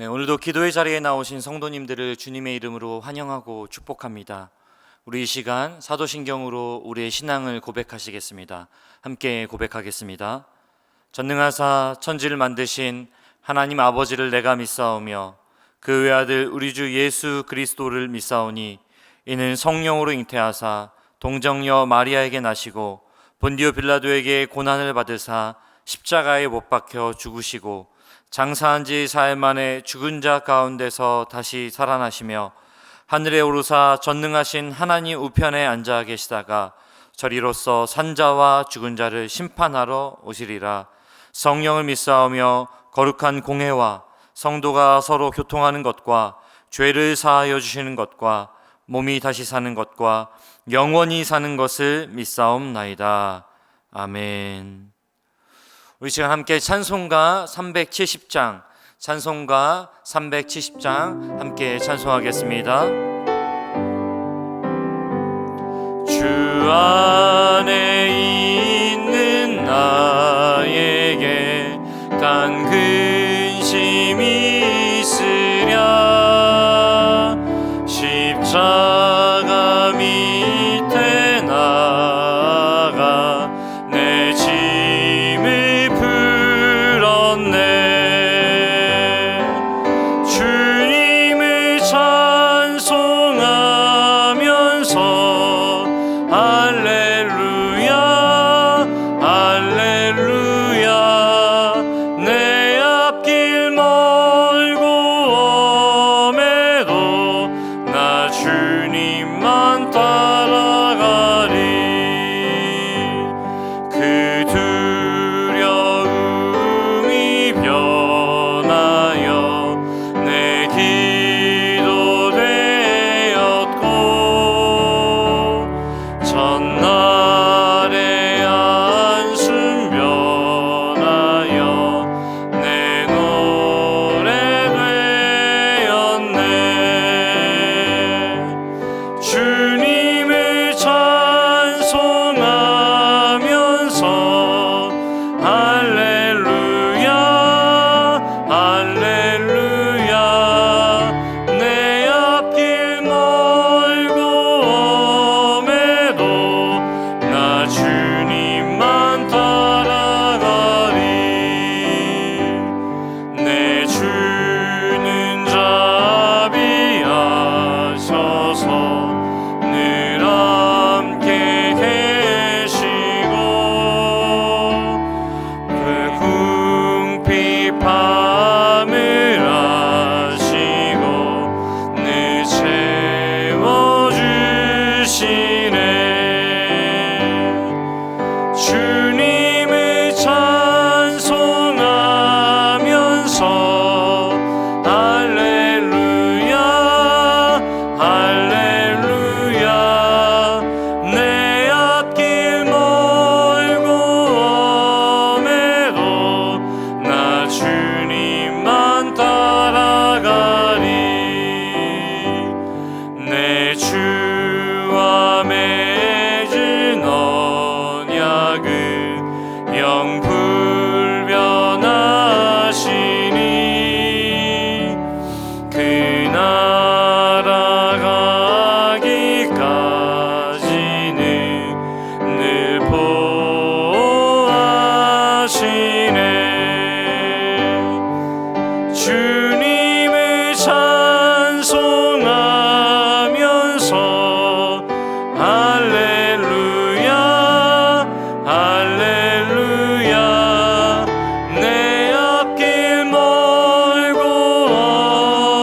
오늘도 기도의 자리에 나오신 성도님들을 주님의 이름으로 환영하고 축복합니다. 우리 이 시간 사도신경으로 우리의 신앙을 고백하시겠습니다. 함께 고백하겠습니다. 전능하사 천지를 만드신 하나님 아버지를 내가 믿사오며 그 외아들 우리 주 예수 그리스도를 믿사오니 이는 성령으로 잉태하사 동정녀 마리아에게 나시고 본디오 빌라도에게 고난을 받으사 십자가에 못 박혀 죽으시고 장사한 지 사흘 만에 죽은 자 가운데서 다시 살아나시며 하늘에 오르사 전능하신 하나님 우편에 앉아 계시다가 저리로서 산자와 죽은 자를 심판하러 오시리라. 성령을 믿사오며 거룩한 공회와 성도가 서로 교통하는 것과 죄를 사하여 주시는 것과 몸이 다시 사는 것과 영원히 사는 것을 믿사옵나이다. 아멘. 우리 시간 함께 찬송가 370장 함께 찬송하겠습니다. 주 안에 있는 나에게 단 근심이 있으랴. 십자가 밑에 나가 내 짐을 풀었네. 주님을 찬송하면서 할렐루야 할렐루야. 내 앞길 멀고 엄해도 나 주님만 따라가리. 그 두려움이 변하여 내 기도 되었고 전날의 안순 변하여 내 노래 되었네. 주님을 찬송하면서 할렐루야 할렐루야. 내 앞길 멀고 엄해도 나 주님만 따라가리. 내 주는 자비하셔서 늘 함께 계시고 불궁피 밤을 하시고 늘 채워주시네. 주님을 찬송하면서 할렐루야 할렐루야. 내 앞길 멀고 엄해도 나 주님만 따라가리. 내 주와 맺은 언약은 영 불변하시니 그 나라 가기까지는 늘 보호하시네. 주님을 찬송하면서 할렐루야 할렐루야. 내 앞길 멀고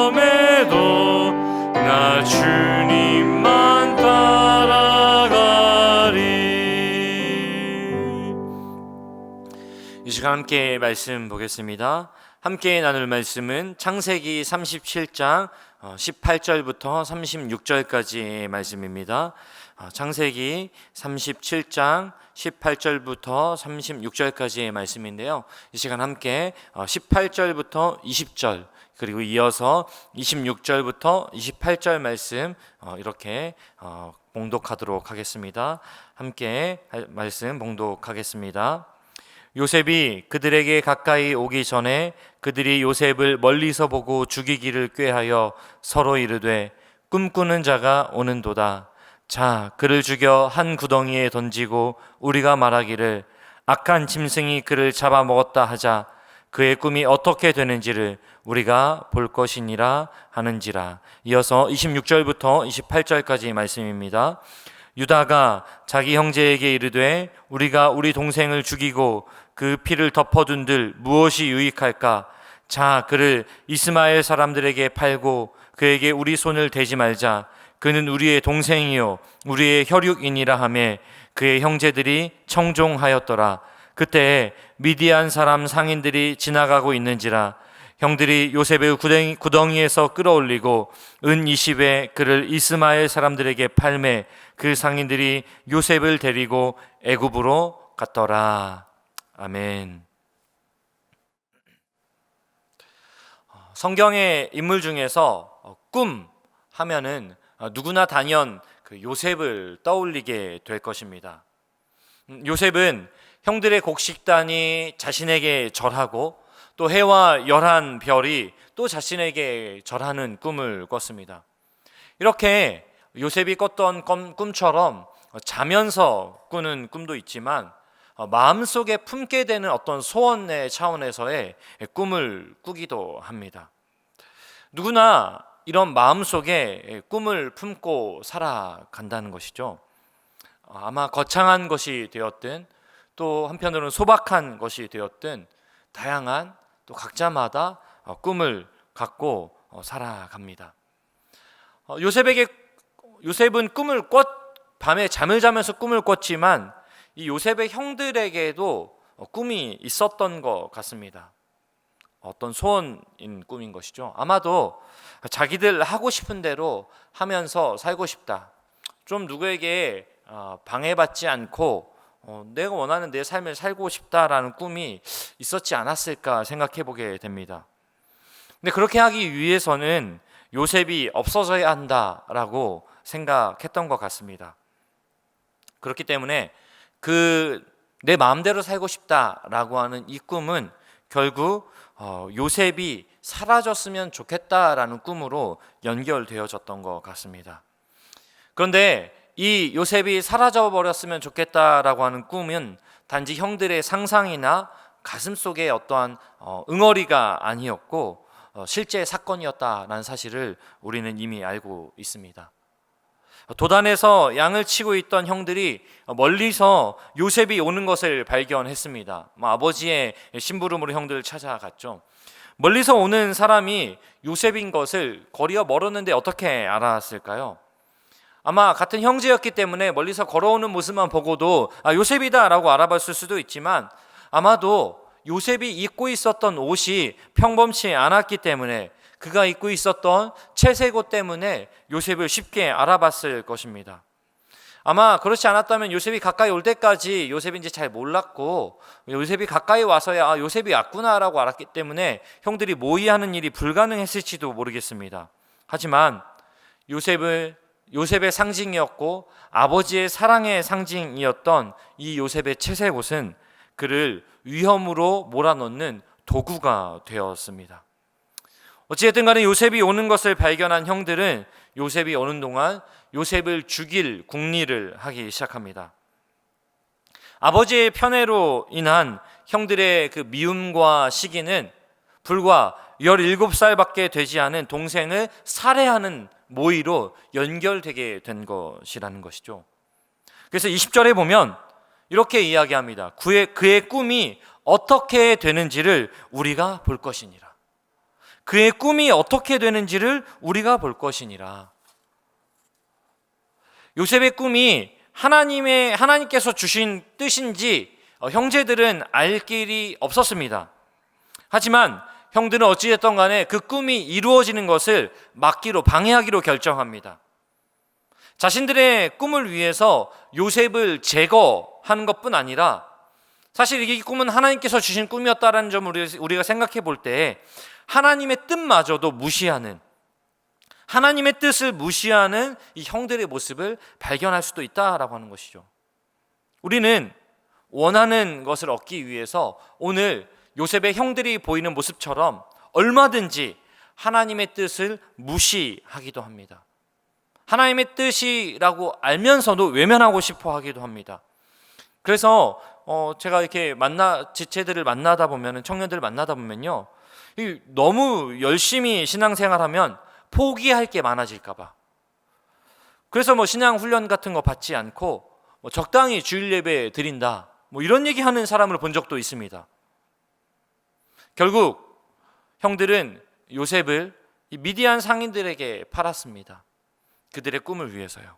엄해도 나 주님만 따라가리. 이 시간 함께 말씀 보겠습니다. 함께 나눌 말씀은 창세기 37장 18절부터 36절까지의 말씀입니다. 창세기 37장 18절부터 36절까지의 말씀인데요. 이 시간 함께 18절부터 20절 그리고 이어서 26절부터 28절 말씀 이렇게 봉독하도록 하겠습니다. 함께 말씀 봉독하겠습니다. 요셉이 그들에게 가까이 오기 전에 그들이 요셉을 멀리서 보고 죽이기를 꾀하여 서로 이르되 꿈꾸는 자가 오는도다. 자, 그를 죽여 한 구덩이에 던지고 우리가 말하기를 악한 짐승이 그를 잡아먹었다 하자. 그의 꿈이 어떻게 되는지를 우리가 볼 것이니라 하는지라. 이어서 26절부터 28절까지 말씀입니다. 유다가 자기 형제에게 이르되 우리가 우리 동생을 죽이고 그 피를 덮어둔들 무엇이 유익할까? 자, 그를 이스마엘 사람들에게 팔고 그에게 우리 손을 대지 말자. 그는 우리의 동생이요 우리의 혈육이니라 하매 그의 형제들이 청종하였더라. 그때 미디안 사람 상인들이 지나가고 있는지라 형들이 요셉의 구덩이에서 끌어올리고 은 20에 그를 이스마엘 사람들에게 팔매 그 상인들이 요셉을 데리고 애굽으로 갔더라. 아멘. 성경의 인물 중에서 꿈 하면은 누구나 단연 그 요셉을 떠올리게 될 것입니다. 요셉은 형들의 곡식단이 자신에게 절하고 또 해와 열한 별이 또 자신에게 절하는 꿈을 꿨습니다. 이렇게 요셉이 꿨던 꿈처럼 자면서 꾸는 꿈도 있지만 마음속에 품게 되는 어떤 소원의 차원에서의 꿈을 꾸기도 합니다. 누구나 이런 마음속에 꿈을 품고 살아간다는 것이죠. 아마 거창한 것이 되었든 또 한편으로는 소박한 것이 되었든 다양한 또 각자마다 꿈을 갖고 살아갑니다. 요셉은 밤에 잠을 자면서 꿈을 꿨지만 이 요셉의 형들에게도 꿈이 있었던 것 같습니다. 어떤 소원인 꿈인 것이죠. 아마도 자기들 하고 싶은 대로 하면서 살고 싶다. 좀 누구에게 방해받지 않고 내가 원하는 내 삶을 살고 싶다라는 꿈이 있었지 않았을까 생각해 보게 됩니다. 근데 그렇게 하기 위해서는 요셉이 없어져야 한다라고 생각했던 것 같습니다. 그렇기 때문에 내 마음대로 살고 싶다라고 하는 이 꿈은 결국 요셉이 사라졌으면 좋겠다라는 꿈으로 연결되어졌던 것 같습니다. 그런데 이 요셉이 사라져버렸으면 좋겠다라고 하는 꿈은 단지 형들의 상상이나 가슴속의 어떠한 응어리가 아니었고 실제 사건이었다라는 사실을 우리는 이미 알고 있습니다. 도단에서 양을 치고 있던 형들이 멀리서 요셉이 오는 것을 발견했습니다. 아버지의 심부름으로 형들을 찾아갔죠. 멀리서 오는 사람이 요셉인 것을 거리가 멀었는데 어떻게 알았을까요? 아마 같은 형제였기 때문에 멀리서 걸어오는 모습만 보고도 요셉이다 라고 알아봤을 수도 있지만 아마도 요셉이 입고 있었던 옷이 평범치 않았기 때문에 그가 입고 있었던 채색옷 때문에 요셉을 쉽게 알아봤을 것입니다. 아마 그렇지 않았다면 요셉이 가까이 올 때까지 요셉인지 잘 몰랐고 요셉이 가까이 와서야 요셉이 왔구나라고 알았기 때문에 형들이 모의하는 일이 불가능했을지도 모르겠습니다. 하지만 요셉의 상징이었고 아버지의 사랑의 상징이었던 이 요셉의 채색옷은 그를 위험으로 몰아넣는 도구가 되었습니다. 어찌됐든 간에 요셉이 오는 것을 발견한 형들은 요셉이 오는 동안 요셉을 죽일 궁리를 하기 시작합니다. 아버지의 편애로 인한 형들의 그 미움과 시기는 불과 17살밖에 되지 않은 동생을 살해하는 모의로 연결되게 된 것이라는 것이죠. 그래서 20절에 보면 이렇게 이야기합니다. 그의 꿈이 어떻게 되는지를 우리가 볼 것이니라. 그의 꿈이 어떻게 되는지를 우리가 볼 것이니라. 요셉의 꿈이 하나님께서 주신 뜻인지 형제들은 알 길이 없었습니다. 하지만 형들은 어찌됐든 간에 그 꿈이 이루어지는 것을 막기로 방해하기로 결정합니다. 자신들의 꿈을 위해서 요셉을 제거하는 것뿐 아니라 사실 이 꿈은 하나님께서 주신 꿈이었다는 점을 우리가 생각해 볼 때 하나님의 뜻마저도 무시하는 하나님의 뜻을 무시하는 이 형들의 모습을 발견할 수도 있다라고 하는 것이죠. 우리는 원하는 것을 얻기 위해서 오늘 요셉의 형들이 보이는 모습처럼 얼마든지 하나님의 뜻을 무시하기도 합니다. 하나님의 뜻이라고 알면서도 외면하고 싶어 하기도 합니다. 그래서 제가 이렇게 지체들을 만나다 보면, 청년들을 만나다 보면요, 너무 열심히 신앙생활하면 포기할 게 많아질까 봐, 그래서 신앙 훈련 같은 거 받지 않고 적당히 주일 예배 드린다, 이런 얘기하는 사람을 본 적도 있습니다. 결국 형들은 요셉을 이 미디안 상인들에게 팔았습니다. 그들의 꿈을 위해서요.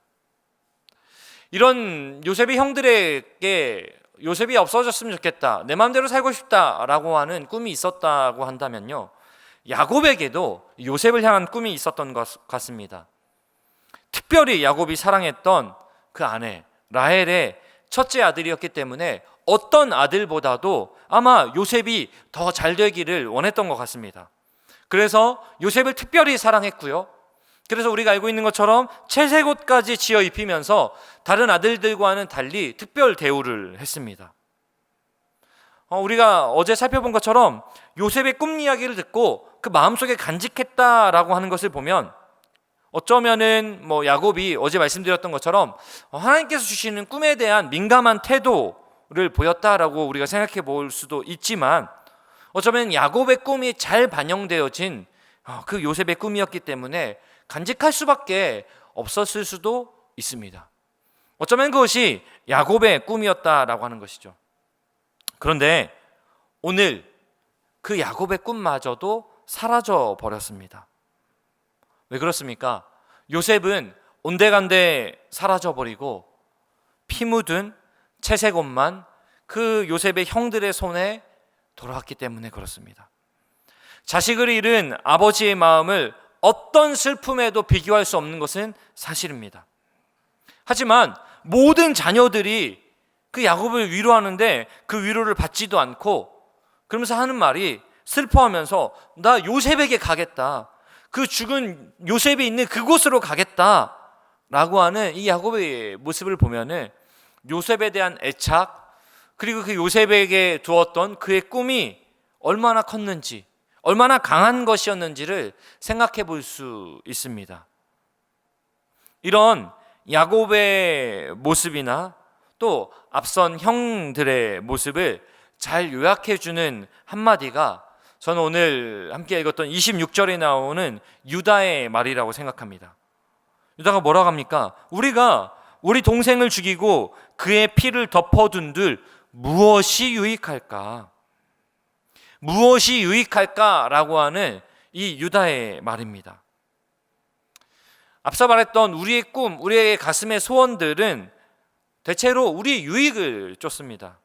이런 요셉의 형들에게 요셉이 없어졌으면 좋겠다, 내 마음대로 살고 싶다라고 하는 꿈이 있었다고 한다면요, 야곱에게도 요셉을 향한 꿈이 있었던 것 같습니다. 특별히 야곱이 사랑했던 그 아내 라헬의 첫째 아들이었기 때문에 어떤 아들보다도 아마 요셉이 더 잘 되기를 원했던 것 같습니다. 그래서 요셉을 특별히 사랑했고요, 그래서 우리가 알고 있는 것처럼 채색옷까지 지어 입히면서 다른 아들들과는 달리 특별 대우를 했습니다. 우리가 어제 살펴본 것처럼 요셉의 꿈 이야기를 듣고 그 마음속에 간직했다라고 하는 것을 보면, 어쩌면은 야곱이 어제 말씀드렸던 것처럼 하나님께서 주시는 꿈에 대한 민감한 태도를 보였다라고 우리가 생각해 볼 수도 있지만, 어쩌면 야곱의 꿈이 잘 반영되어진 그 요셉의 꿈이었기 때문에 간직할 수밖에 없었을 수도 있습니다. 어쩌면 그것이 야곱의 꿈이었다라고 하는 것이죠. 그런데 오늘 그 야곱의 꿈마저도 사라져 버렸습니다. 왜 그렇습니까? 요셉은 온데간데 사라져 버리고 피 묻은 채색옷만 그 요셉의 형들의 손에 돌아왔기 때문에 그렇습니다. 자식을 잃은 아버지의 마음을 어떤 슬픔에도 비교할 수 없는 것은 사실입니다. 하지만 모든 자녀들이 그 야곱을 위로하는데 그 위로를 받지도 않고, 그러면서 하는 말이 슬퍼하면서 나 요셉에게 가겠다, 그 죽은 요셉이 있는 그곳으로 가겠다 라고 하는 이 야곱의 모습을 보면은 요셉에 대한 애착, 그리고 그 요셉에게 두었던 그의 꿈이 얼마나 컸는지, 얼마나 강한 것이었는지를 생각해 볼 수 있습니다. 이런 야곱의 모습이나 또 앞선 형들의 모습을 잘 요약해 주는 한마디가 저는 오늘 함께 읽었던 26절에 나오는 유다의 말이라고 생각합니다. 유다가 뭐라고 합니까? 우리가 우리 동생을 죽이고 그의 피를 덮어둔들 무엇이 유익할까? 무엇이 유익할까라고 하는 이 유다의 말입니다. 앞서 말했던 우리의 꿈, 우리의 가슴의 소원들은 대체로 우리의 유익을 쫓습니다.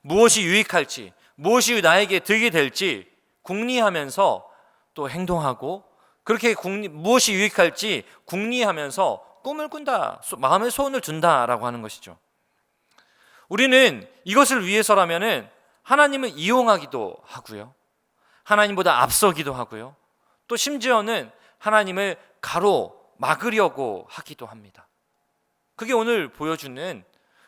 무엇이 유익할지, 무엇이 나에게 득이 될지 궁리하면서 또 행동하고, 그렇게 무엇이 유익할지 궁리하면서 꿈을 꾼다, 마음의 소원을 둔다라고 하는 것이죠. 우리는 이것을 위해서라면은 하나님을 이용하기도 하고요, 하나님보다 앞서기도 하고요, 또 심지어는 하나님을 가로막으려고 하기도 합니다. 그게 오늘 보여주는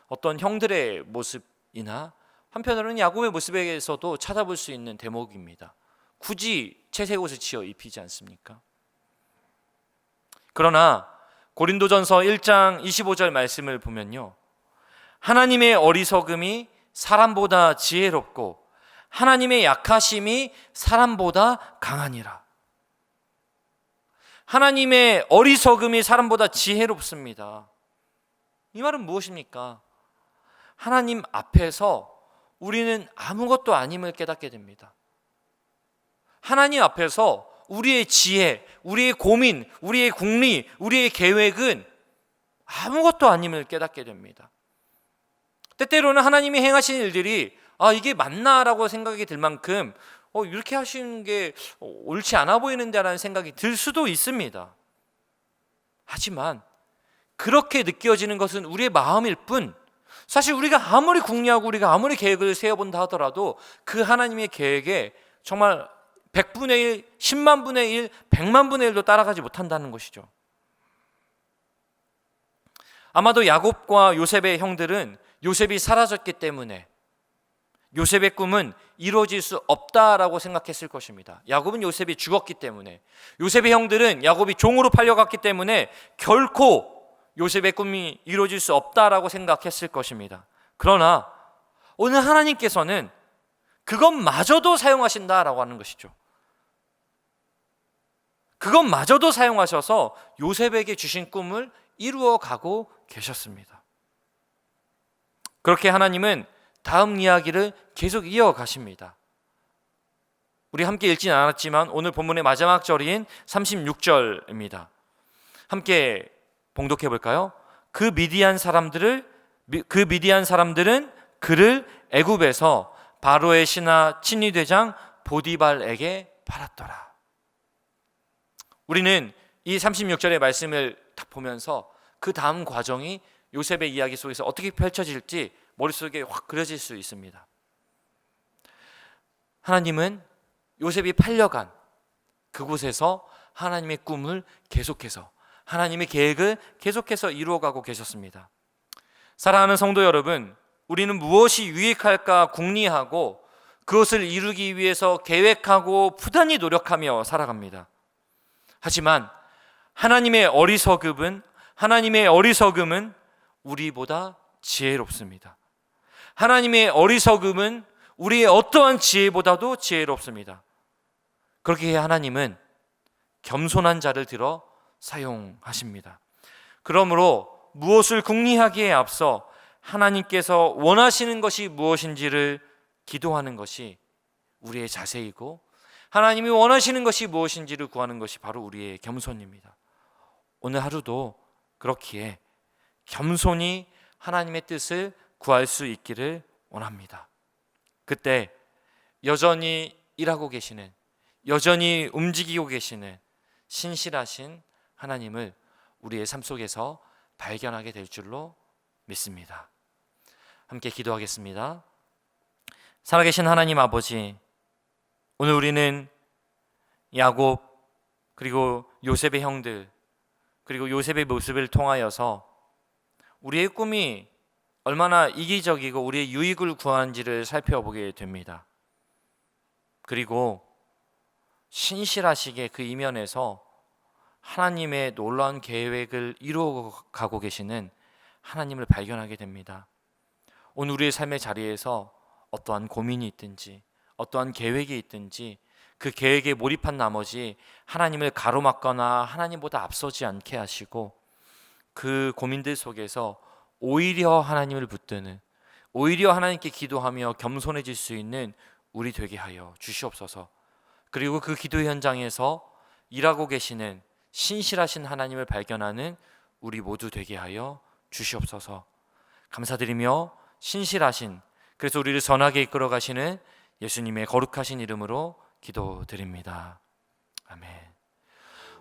어떤 형들의 모습이나 한편으로는 야곱의 모습에서도 찾아볼 수 있는 대목입니다. 굳이 채색옷을 지어 입히지 않습니까? 그러나 고린도전서 1장 25절 말씀을 보면요, 하나님의 어리석음이 사람보다 지혜롭고 하나님의 약하심이 사람보다 강하니라. 하나님의 어리석음이 사람보다 지혜롭습니다. 이 말은 무엇입니까? 하나님 앞에서 우리는 아무것도 아님을 깨닫게 됩니다. 하나님 앞에서 우리의 지혜, 우리의 고민, 우리의 궁리, 우리의 계획은 아무것도 아님을 깨닫게 됩니다. 때때로는 하나님이 행하신 일들이 이게 맞나라고 생각이 들 만큼 이렇게 하시는 게 옳지 않아 보이는데 라는 생각이 들 수도 있습니다. 하지만 그렇게 느껴지는 것은 우리의 마음일 뿐, 사실 우리가 아무리 궁리하고 우리가 아무리 계획을 세워본다 하더라도 그 하나님의 계획에 정말 100분의 1, 10만 분의 1, 100만 분의 1도 따라가지 못한다는 것이죠. 아마도 야곱과 요셉의 형들은 요셉이 사라졌기 때문에 요셉의 꿈은 이루어질 수 없다라고 생각했을 것입니다. 야곱은 요셉이 죽었기 때문에, 요셉의 형들은 야곱이 종으로 팔려갔기 때문에 결코 요셉의 꿈이 이루어질 수 없다라고 생각했을 것입니다. 그러나 오늘 하나님께서는 그것마저도 사용하신다라고 하는 것이죠. 그것마저도 사용하셔서 요셉에게 주신 꿈을 이루어 가고 계셨습니다. 그렇게 하나님은 다음 이야기를 계속 이어가십니다. 우리 함께 읽진 않았지만 오늘 본문의 마지막 절인 36절입니다. 함께 봉독해 볼까요? 그 미디안 사람들은 그를 애굽에서 바로의 신하 친위대장 보디발에게 팔았더라. 우리는 이 36절의 말씀을 딱 보면서 그 다음 과정이 요셉의 이야기 속에서 어떻게 펼쳐질지 머릿속에 확 그려질 수 있습니다. 하나님은 요셉이 팔려간 그곳에서 하나님의 꿈을 계속해서, 하나님의 계획을 계속해서 이루어가고 계셨습니다. 사랑하는 성도 여러분, 우리는 무엇이 유익할까 궁리하고 그것을 이루기 위해서 계획하고 부단히 노력하며 살아갑니다. 하지만 하나님의 어리석음은 우리보다 지혜롭습니다. 하나님의 어리석음은 우리의 어떠한 지혜보다도 지혜롭습니다. 그렇게 하나님은 겸손한 자를 들어 사용하십니다. 그러므로 무엇을 궁리하기에 앞서 하나님께서 원하시는 것이 무엇인지를 기도하는 것이 우리의 자세이고, 하나님이 원하시는 것이 무엇인지를 구하는 것이 바로 우리의 겸손입니다. 오늘 하루도 그렇기에 겸손히 하나님의 뜻을 구할 수 있기를 원합니다. 그때 여전히 일하고 계시는, 여전히 움직이고 계시는 신실하신 하나님을 우리의 삶 속에서 발견하게 될 줄로 믿습니다. 함께 기도하겠습니다. 살아계신 하나님 아버지, 오늘 우리는 야곱 그리고 요셉의 형들 그리고 요셉의 모습을 통하여서 우리의 꿈이 얼마나 이기적이고 우리의 유익을 구하는지를 살펴보게 됩니다. 그리고 신실하시게 그 이면에서 하나님의 놀라운 계획을 이루어가고 계시는 하나님을 발견하게 됩니다. 오늘 우리의 삶의 자리에서 어떠한 고민이 있든지 어떠한 계획이 있든지 그 계획에 몰입한 나머지 하나님을 가로막거나 하나님보다 앞서지 않게 하시고, 그 고민들 속에서 오히려 하나님을 붙드는, 오히려 하나님께 기도하며 겸손해질 수 있는 우리 되게 하여 주시옵소서. 그리고 그 기도 현장에서 일하고 계시는 신실하신 하나님을 발견하는 우리 모두 되게 하여 주시옵소서. 감사드리며 신실하신, 그래서 우리를 선하게 이끌어 가시는 예수님의 거룩하신 이름으로 기도드립니다. 아멘.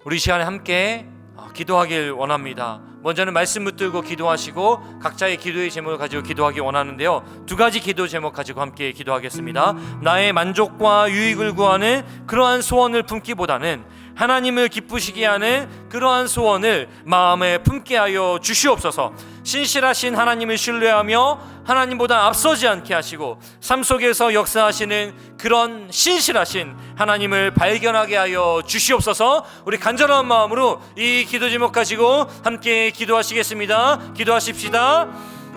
우리 이 시간에 함께 기도하길 원합니다. 먼저는 말씀 붙들고 기도하시고 각자의 기도의 제목을 가지고 기도하기 원하는데요, 두 가지 기도 제목 가지고 함께 기도하겠습니다. 나의 만족과 유익을 구하는 그러한 소원을 품기보다는 하나님을 기쁘시게 하는 그러한 소원을 마음에 품게 하여 주시옵소서. 신실하신 하나님을 신뢰하며 하나님보다 앞서지 않게 하시고 삶 속에서 역사하시는 그런 신실하신 하나님을 발견하게 하여 주시옵소서. 우리 간절한 마음으로 이 기도 제목 가지고 함께 기도하시겠습니다. 기도하십시다.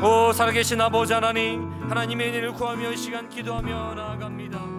오 살아계신 아버지 하나님, 하나님의 은혜를 구하며 이 시간 기도하며 나아갑니다.